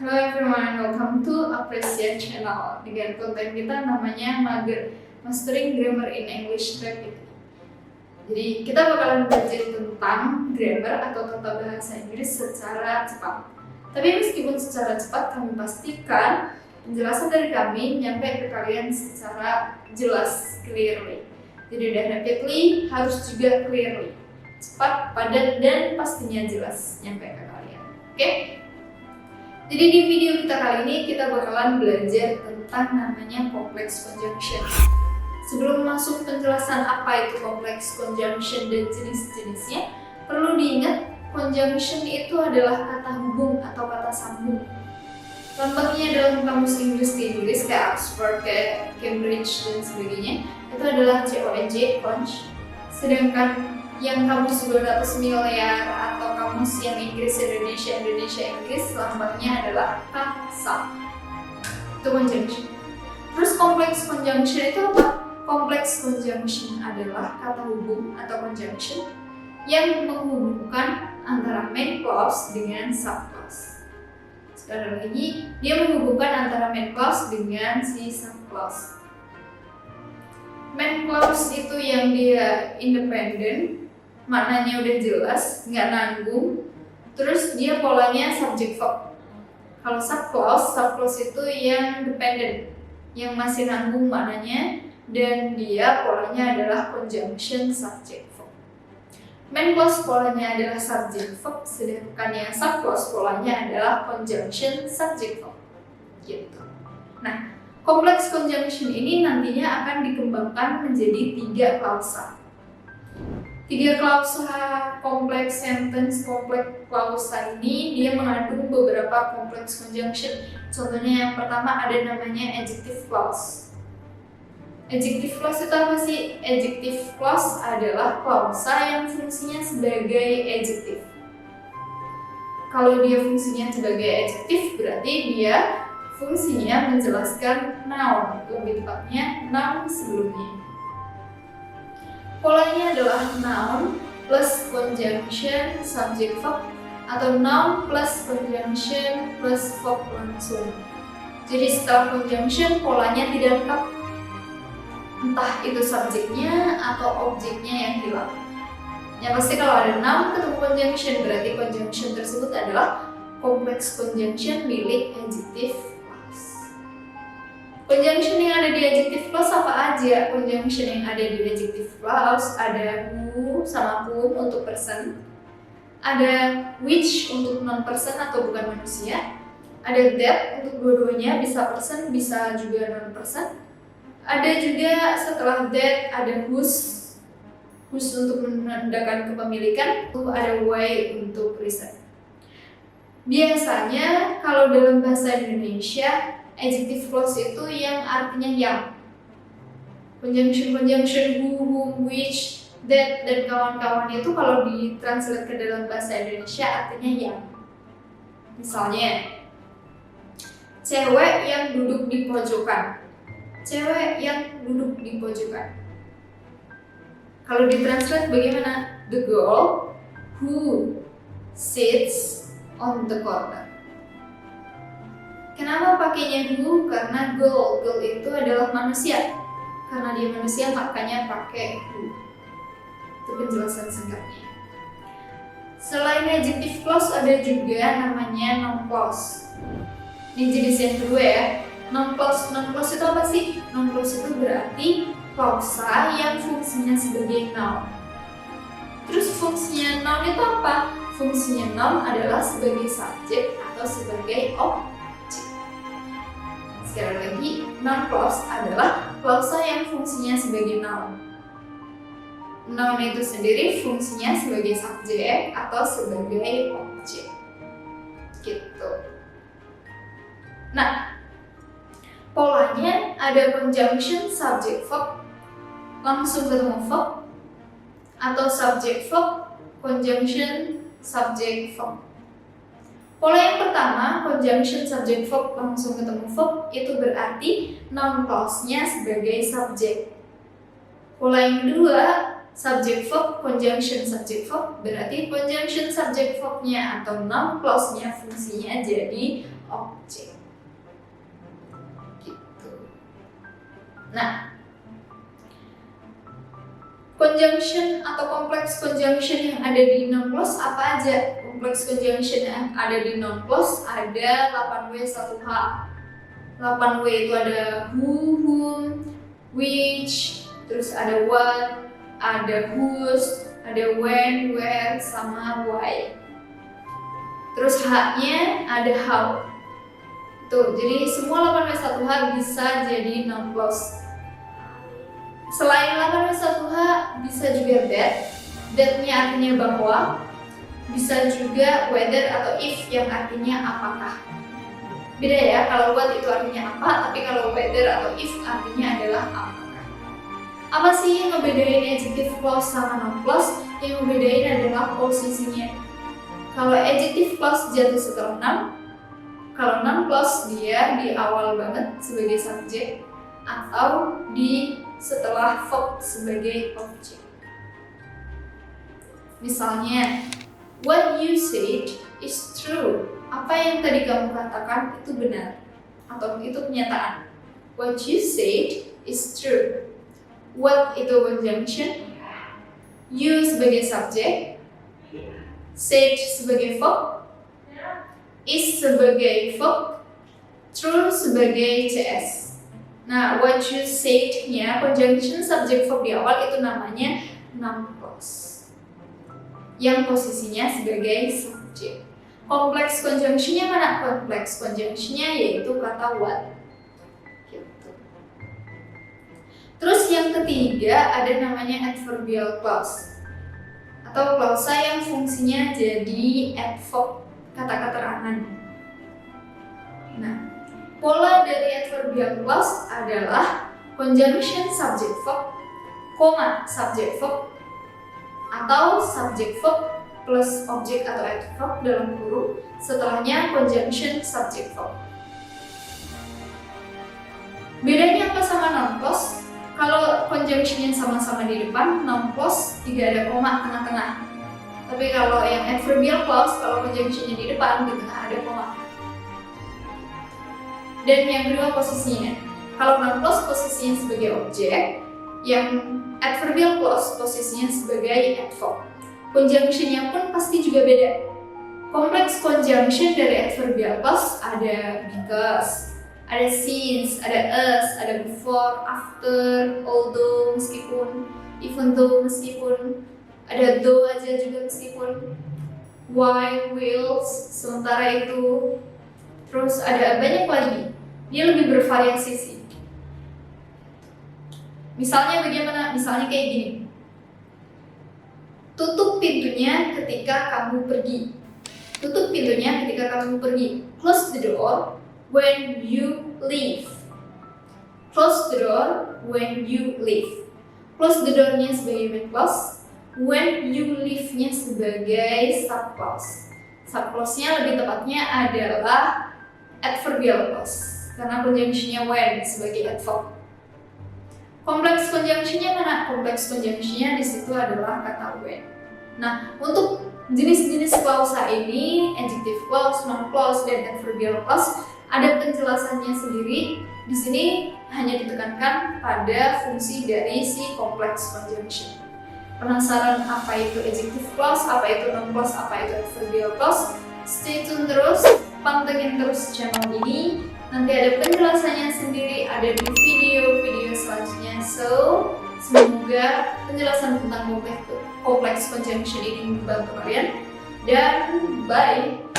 Hello everyone, welcome to Appreciate Channel. Dengan konten kita namanya Mastering Grammar in English Rapid. Jadi kita bakalan belajar tentang grammar atau tata bahasa Inggris secara cepat. Tapi meskipun secara cepat, kami pastikan penjelasan dari kami nyampe ke kalian secara jelas, clearly. Jadi udah rapidly, harus juga clearly, cepat, padat, dan pastinya jelas nyampe ke kalian. Oke? Jadi di video kita kali ini kita bakalan belajar tentang namanya complex conjunction. Sebelum masuk penjelasan apa itu complex conjunction dan jenis-jenisnya, perlu diingat conjunction itu adalah kata hubung atau kata sambung. Contohnya dalam kamus Inggris di Inggris kayak Oxford, kayak Cambridge dan sebagainya, itu adalah conj, conj. Sedangkan yang kamus 200 miliar atau kamus yang Inggris Indonesia Inggris, lambangnya adalah kasa. Itu conjunction. Terus complex conjunction itu apa? Complex conjunction adalah kata hubung atau conjunction yang menghubungkan antara main clause dengan sub clause. Sekali lagi, dia menghubungkan antara main clause dengan si sub clause. Main clause itu yang dia independen, maknanya udah jelas, nggak nanggung. Terus dia polanya subject verb. Kalau sub clause itu yang dependent, yang masih nanggung maknanya, dan dia polanya adalah conjunction subject verb. Main clause polanya adalah subject verb, sedangkan yang sub clause polanya adalah conjunction subject verb. Gitu. Nah, complex conjunction ini nantinya akan dikembangkan menjadi 3 klausa. 3 klausa complex sentence, complex klausa ini dia mengandung beberapa complex conjunction. Contohnya yang pertama ada namanya adjective clause. Adjective clause itu apa sih? Adjective clause adalah klausa yang fungsinya sebagai adjective. Kalau dia fungsinya sebagai adjective, berarti dia fungsinya menjelaskan noun, lebih tepatnya noun sebelumnya. Polanya adalah noun plus conjunction subject verb atau noun plus conjunction plus verb langsung. Jadi setelah conjunction polanya tidak lengkap. Entah itu subjeknya atau objeknya yang hilang. Yang pasti kalau ada noun ketemu conjunction, berarti conjunction tersebut adalah complex conjunction milik adjective clause. Conjunction yang ada di adjective clause apa aja? Conjunction yang ada di adjective clause ada who sama whom untuk person, ada which untuk non-person atau bukan manusia, ada that untuk dua-duanya, bisa person bisa juga non-person. Ada juga setelah that ada whose untuk menandakan kepemilikan, ada why untuk riset. Biasanya kalau dalam bahasa Indonesia adjective clause itu yang artinya yang. Conjunction who, whom, which, that dan kawan-kawan itu kalau ditranslate ke dalam bahasa Indonesia artinya yang. Misalnya cewek yang duduk di pojokan. Cewek yang duduk di pojokan. Kalau ditranslate bagaimana? The girl who sits on the corner. Kenapa pakainya who? Karena girl itu adalah manusia. Karena dia manusia makanya pakai who. Itu penjelasan singkatnya. Selain adjective clause ada juga namanya noun clause. Ini jenis yang kedua ya. Noun clause itu apa sih? Noun clause itu berarti klausa yang fungsinya sebagai noun. Terus fungsinya noun itu apa? Fungsinya noun adalah sebagai subjek atau sebagai objek. Sekali lagi, noun clause adalah klausa yang fungsinya sebagai noun. Noun itu sendiri fungsinya sebagai subjek atau sebagai objek. Gitu. Nah, polanya ada conjunction subject verb langsung ketemu verb atau subject verb conjunction subject verb. Pola yang pertama conjunction subject verb langsung ketemu verb itu berarti noun clause-nya sebagai subjek. Pola yang kedua subject verb conjunction subject verb berarti conjunction subject verb-nya atau noun clause-nya fungsinya jadi objek. Gitu. Nah, conjunction atau kompleks conjunction yang ada di noun clause apa aja? Kompleks conjunction yang ada di noun clause ada 8W 1H. 8W itu ada who, whom, which, terus ada what, ada whose, ada when, where, sama why. Terus H-nya ada how. Tuh, jadi semua 8W 1H bisa jadi noun clause. Selain 8W 1H bisa juga that. That-nya artinya bahwa. Bisa juga whether atau if yang artinya apakah. Beda ya, kalau what itu artinya apa, tapi kalau whether atau if artinya adalah apakah. Apa sih yang ngebedain adjective clause sama noun clause? Yang ngebedain adalah posisinya. Kalau adjective clause jatuh setelah noun, kalau noun clause dia di awal banget sebagai subjek atau di setelah verb sebagai objek. Misalnya, what you said is true. Apa yang tadi kamu katakan itu benar atau itu kenyataan. What you said is true. What itu conjunction, you sebagai subjek, said sebagai verb, is sebagai verb, true sebagai CS. Nah, what you said-nya conjunction subject verb di awal itu namanya noun clause yang posisinya sebagai subjek. Kompleks conjunction-nya mana? Kompleks conjunction-nya yaitu kata what. Gitu. Terus yang ketiga ada namanya adverbial clause atau klausa yang fungsinya jadi adverb, kata keterangan. Nah, pola dari adverbial clause adalah conjunction subject verb, koma subject verb, atau subject verb plus objek atau adverb dalam kurung, setelahnya conjunction subject verb. Bedanya apa sama noun clause? Kalau conjunction yang sama-sama di depan, noun clause tidak ada koma tengah-tengah. Tapi kalau yang adverbial clause, kalau conjunction-nya di depan, di tengah ada koma. Dan yang kedua posisinya. Kalau noun clause posisinya sebagai objek, yang adverbial clause posisinya sebagai adverb. Conjunction-nya pun pasti juga beda. Kompleks conjunction dari adverbial clause ada because, ada since, ada as, ada before, after, although meskipun, even though meskipun, ada though aja juga meskipun, why, wills, sementara itu, terus ada banyak lagi. Dia lebih bervariasi sih. Misalnya bagaimana? Misalnya kayak gini. Tutup pintunya ketika kamu pergi. Tutup pintunya ketika kamu pergi. Close the door when you leave. Close the door when you leave. Close the door-nya sebagai main clause, when you leave-nya sebagai subclause. Subclause-nya lebih tepatnya adalah adverbial clause karena conjunction-nya when sebagai adverb. Kompleks conjunction-nya mana? Kompleks conjunction-nya di situ adalah kata when. Nah, untuk jenis-jenis klausa ini, adjective clause, noun clause, dan adverbial clause, ada penjelasannya sendiri. Di sini hanya ditekankan pada fungsi dari si kompleks conjunction. Penasaran apa itu adjective clause, apa itu noun clause, apa itu adverbial clause? Stay tune terus, pantengin terus channel ini. Nanti ada penjelasannya sendiri, ada di video-video selanjutnya. So, semoga penjelasan tentang kompleks conjunction ini membantu kalian. Dan bye!